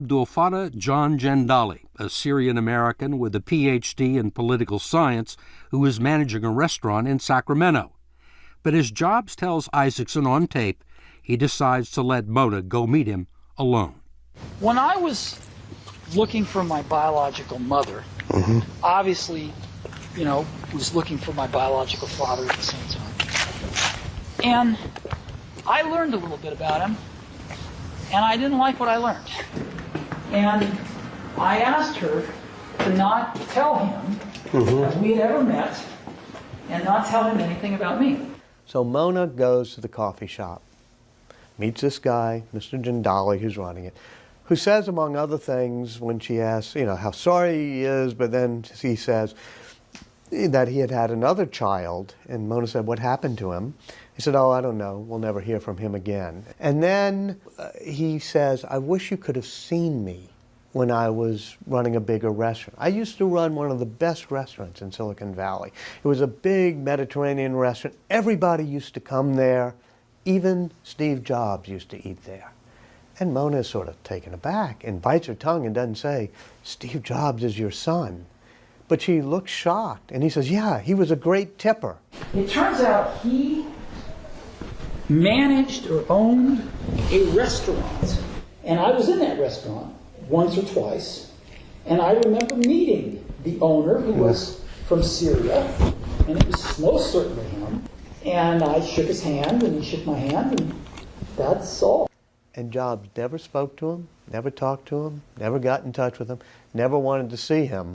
Abdul Fattah John Jandali, a Syrian-American with a Ph.D. in political science who is managing a restaurant in Sacramento. But as Jobs tells Isaacson on tape, he decides to let Mona go meet him alone. When I was looking for my biological mother, obviously, was looking for my biological father at the same time. And I learned a little bit about him, and I didn't like what I learned. And I asked her to not tell him that we had ever met and not tell him anything about me. So Mona goes to the coffee shop, meets this guy, Mr. Jandali, who's running it, who says, among other things, when she asks, how sorry he is, but then he says that he had had another child, and Mona said, what happened to him? He said, oh, I don't know, we'll never hear from him again. And then he says, I wish you could have seen me when I was running a bigger restaurant. I used to run one of the best restaurants in Silicon Valley. It was a big Mediterranean restaurant. Everybody used to come there. Even Steve Jobs used to eat there. And Mona is sort of taken aback and bites her tongue and doesn't say, Steve Jobs is your son. But she looks shocked. And he says, yeah, he was a great tipper. It turns out he managed or owned a restaurant. And I was in that restaurant once or twice. And I remember meeting the owner, who was from Syria. And it was most certainly him. And I shook his hand, and he shook my hand, and that's all. And Jobs never spoke to him, never talked to him, never got in touch with him, never wanted to see him.